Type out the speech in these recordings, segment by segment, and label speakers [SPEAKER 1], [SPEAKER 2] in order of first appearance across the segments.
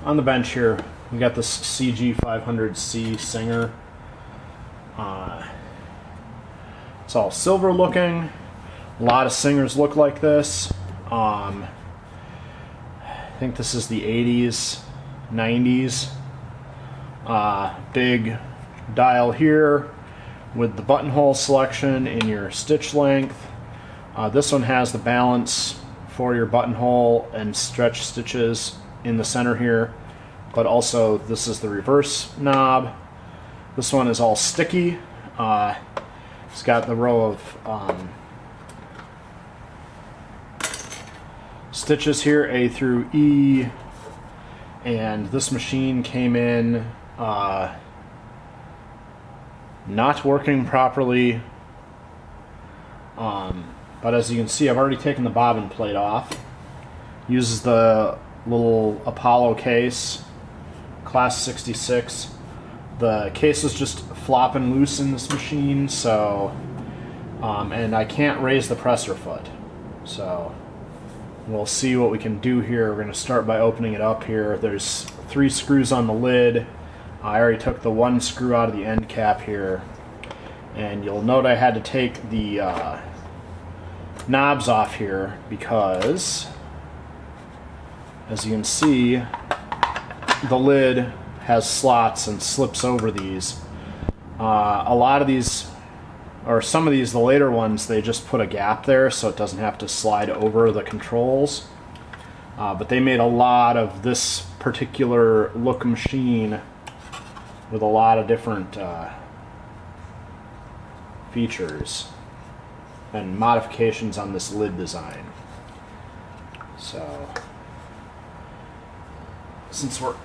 [SPEAKER 1] on the bench here, we got this CG500C Singer. It's all silver looking. A lot of Singers look like this. I think this is the 80s, 90s. Big dial here with the buttonhole selection in your stitch length. This one has the balance for your buttonhole and stretch stitches in the center here, but also this is the reverse knob. This one is all sticky. It's got the row of stitches here, A through E, and this machine came in not working properly, but as you can see, I've already taken the bobbin plate off. Uses the little Apollo case, class 66. The case is just flopping loose in this machine, so and I can't raise the presser foot, so we'll see what we can do here. We're going to start by opening it up here. There's 3 screws on the lid. I already took the 1 screw out of the end cap here, and you'll note I had to take the knobs off here because, as you can see, the lid has slots and slips over these. A lot of these, or some of these, the later ones, they just put a gap there so it doesn't have to slide over the controls. But they made a lot of this particular look machine with a lot of different features and modifications on this lid design. So, since we're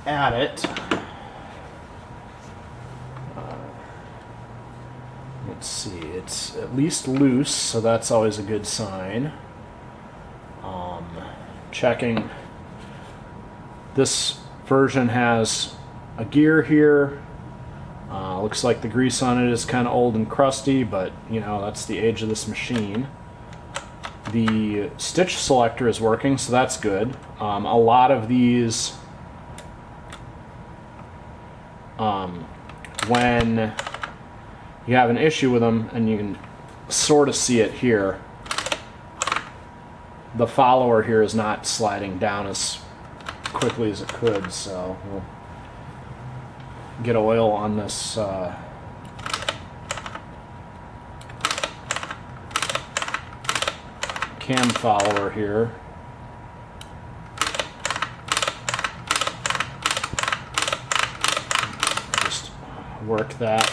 [SPEAKER 1] at it, let's see, it's at least loose, so that's always a good sign. Checking, this version has a gear here. Looks like the grease on it is kind of old and crusty, but you know, that's the age of this machine. The stitch selector is working, so that's good. A lot of these, when you have an issue with them, and you can sort of see it here, the follower here is not sliding down as quickly as it could, so we'll get oil on this cam follower here. Just work that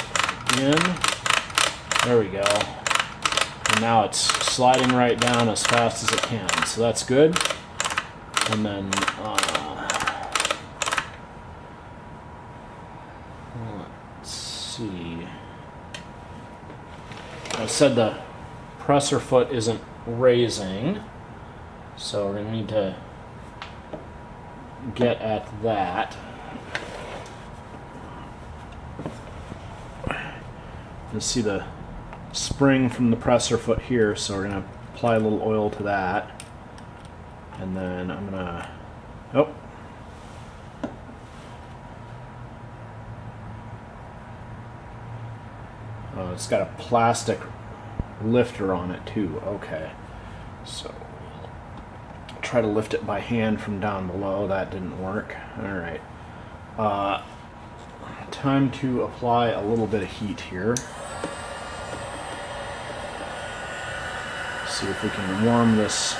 [SPEAKER 1] in. There we go. And now it's sliding right down as fast as it can, so that's good. And then let's see. I said the presser foot isn't raising, so we're going to need to get at that. You see the spring from the presser foot here, so we're going to apply a little oil to that, and then I'm going to, oh, it's got a plastic lifter on it too. Okay, so try to lift it by hand from down below. That didn't work. Alright, time to apply a little bit of heat here. See if we can warm this.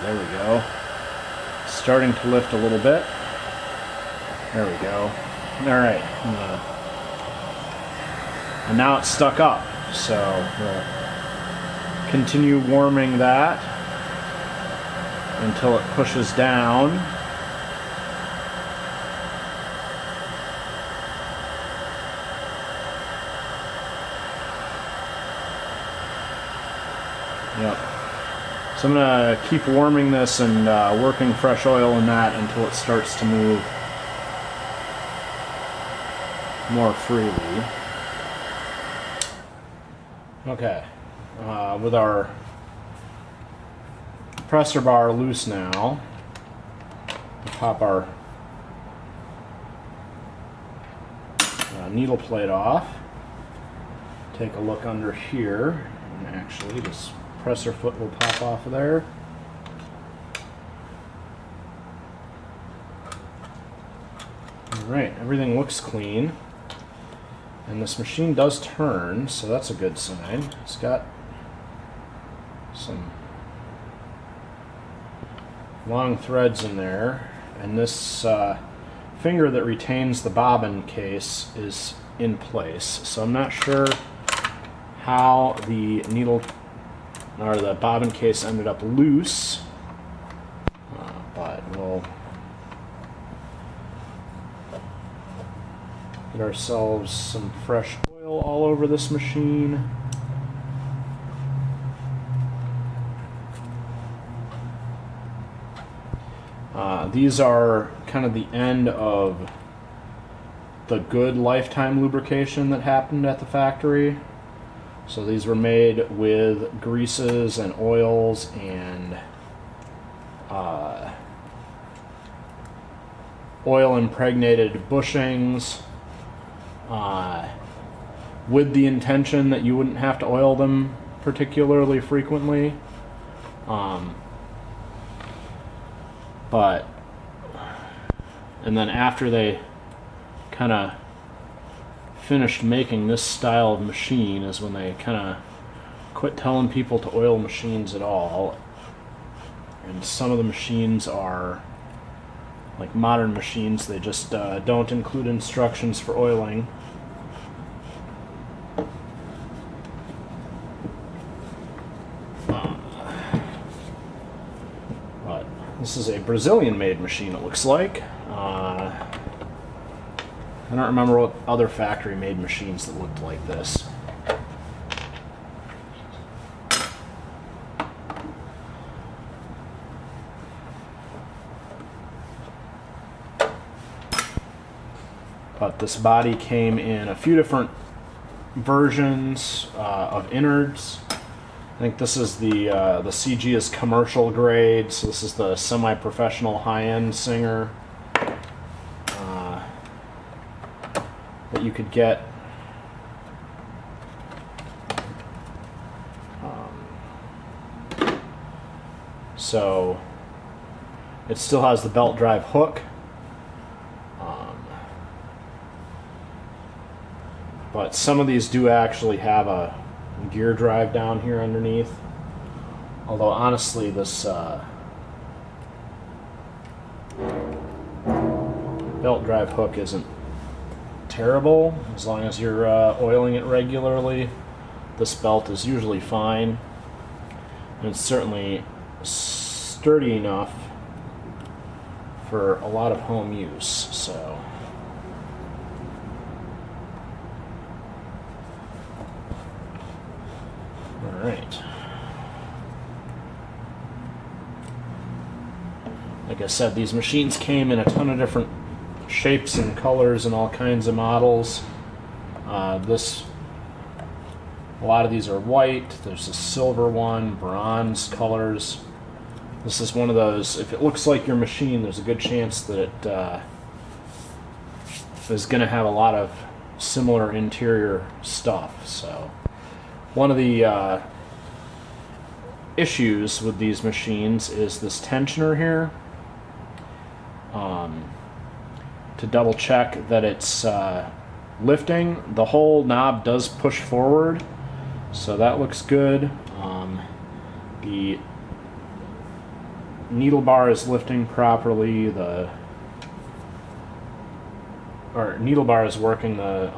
[SPEAKER 1] There we go. Starting to lift a little bit. There we go. Alright. And now it's stuck up, so we'll continue warming that until it pushes down. Yep. So I'm going to keep warming this and working fresh oil in that until it starts to move more freely. Okay, with our compressor bar loose now, we'll pop our needle plate off. Take a look under here, and actually this compressor foot will pop off of there. Alright, everything looks clean. And this machine does turn, so that's a good sign. It's got some long threads in there, and this finger that retains the bobbin case is in place. So I'm not sure how the needle or the bobbin case ended up loose, but we'll get ourselves some fresh oil all over this machine. These are kind of the end of the good lifetime lubrication that happened at the factory. So these were made with greases and oils and oil impregnated bushings, with the intention that you wouldn't have to oil them particularly frequently. And then after they kind of finished making this style of machine is when they kind of quit telling people to oil machines at all. And some of the machines are like modern machines, they just don't include instructions for oiling. But this is a Brazilian made machine, it looks like. I don't remember what other factory made machines that looked like this. But this body came in a few different versions of innards. I think this is the CG is commercial grade, so this is the semi-professional high-end Singer that you could get. So it still has the belt drive hook, but some of these do actually have a gear drive down here underneath. Although honestly, this belt drive hook isn't terrible as long as you're oiling it regularly. This belt is usually fine, and it's certainly sturdy enough for a lot of home use. So all right, like I said, these machines came in a ton of different shapes and colors and all kinds of models. A lot of these are white. There's a silver one, bronze colors. This is one of those, if it looks like your machine, there's a good chance that it is going to have a lot of similar interior stuff. So one of the issues with these machines is this tensioner here. To double check that it's lifting, the whole knob does push forward, so that looks good. The needle bar is lifting properly, needle bar is working, the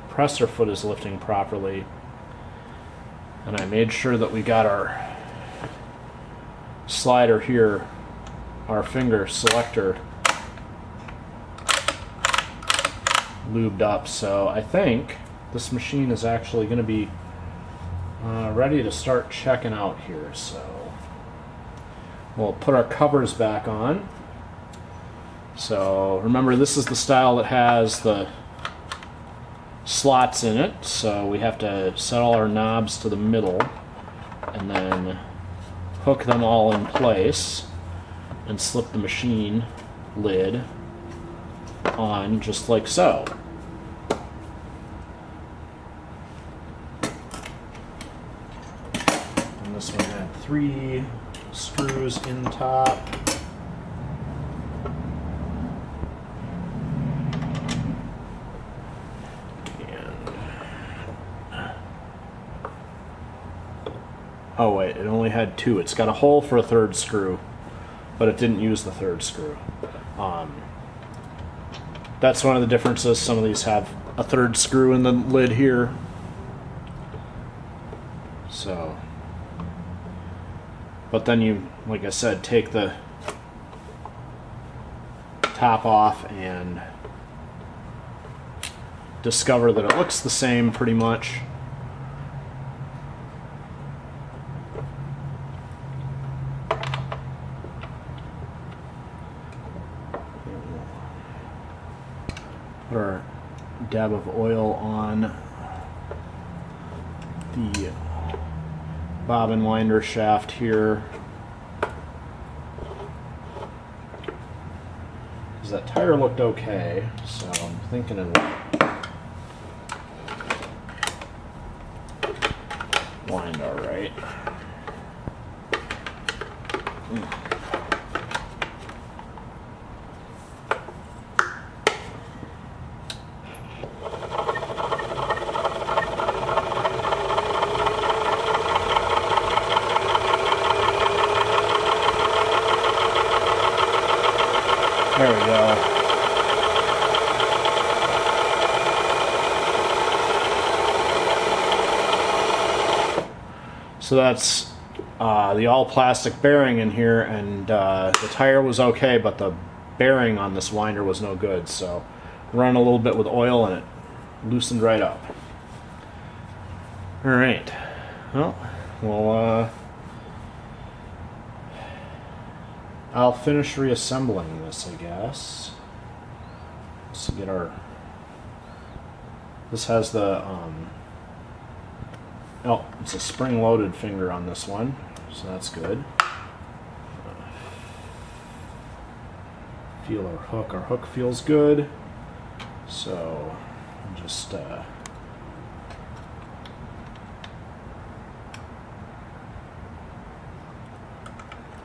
[SPEAKER 1] presser foot is lifting properly, and I made sure that we got our slider here, our finger selector, lubed up. So I think this machine is actually going to be ready to start checking out here. So We'll put our covers back on. So remember, this is the style that has the slots in it, so we have to set all our knobs to the middle and then hook them all in place and slip the machine lid on just like so. And this one had 3 screws in the top. Oh wait, it only had 2. It's got a hole for a 3rd screw, but it didn't use the 3rd screw. That's one of the differences. Some of these have a 3rd screw in the lid here. So, but then you, like I said, take the top off and discover that it looks the same pretty much. Put our dab of oil on the bobbin winder shaft here, because that tire looked okay, so I'm thinking it lined all right. There we go. So that's the all plastic bearing in here, and the tire was okay, but the bearing on this winder was no good, so run a little bit with oil and it loosened right up. Alright, well, I'll finish reassembling this, I guess. Let's get our... This has the... Oh, it's a spring-loaded finger on this one, so that's good. Feel our hook. Our hook feels good. So, just...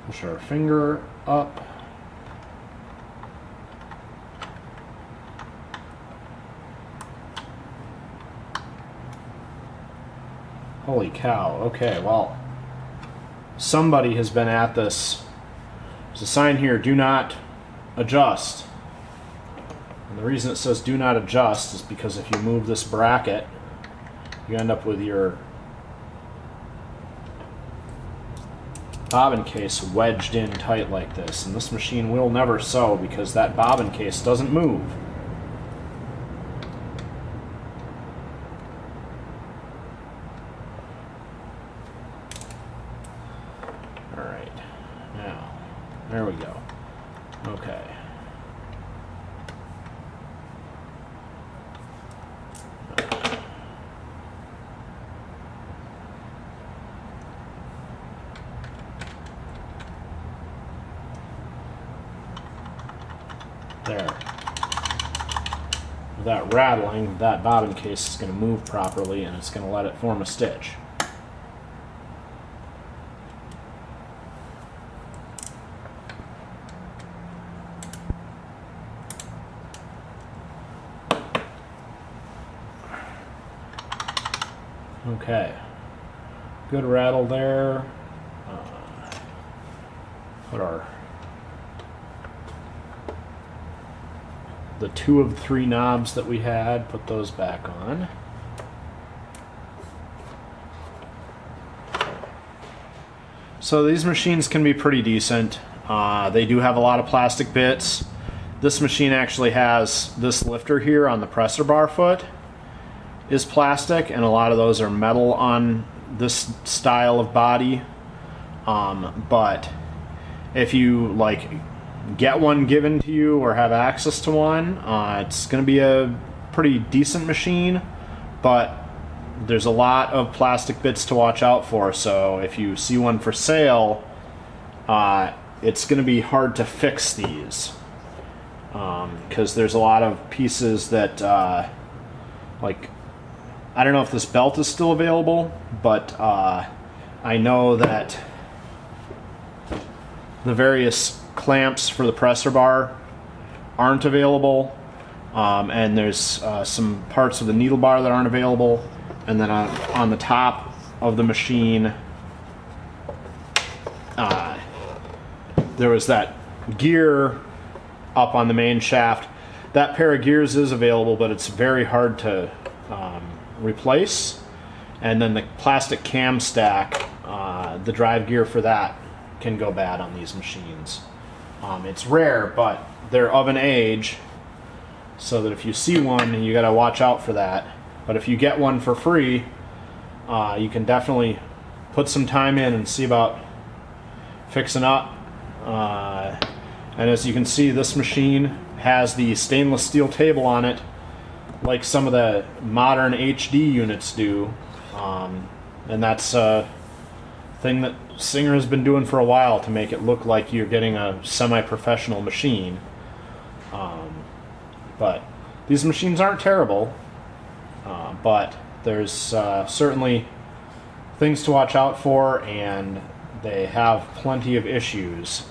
[SPEAKER 1] push our finger up. Holy cow. Okay, well, somebody has been at this. There's a sign here, do not adjust. And the reason it says do not adjust is because if you move this bracket, you end up with your bobbin case wedged in tight like this, and this machine will never sew because that bobbin case doesn't move. Alright, now, there we go. Okay. There. Without rattling, that bobbin case is going to move properly and it's going to let it form a stitch. Okay. Good rattle there. Put our the 2 of 3 knobs that we had, put those back on. So these machines can be pretty decent. They do have a lot of plastic bits. This machine actually has this lifter here on the presser bar foot is plastic, and a lot of those are metal on this style of body. But if you like get one given to you or have access to one, it's going to be a pretty decent machine, but there's a lot of plastic bits to watch out for. So if you see one for sale, it's going to be hard to fix these, because there's a lot of pieces that like, I don't know if this belt is still available, but I know that the various clamps for the presser bar aren't available, and there's some parts of the needle bar that aren't available, and then on the top of the machine there was that gear up on the main shaft. That pair of gears is available, but it's very hard to replace. And then the plastic cam stack, the drive gear for that can go bad on these machines. It's rare, but they're of an age, so that if you see one, you gotta watch out for that. But if you get one for free, you can definitely put some time in and see about fixing up. And as you can see, this machine has the stainless steel table on it, like some of the modern HD units do. And that's a thing that Singer has been doing for a while to make it look like you're getting a semi-professional machine. But these machines aren't terrible, but there's certainly things to watch out for, and they have plenty of issues.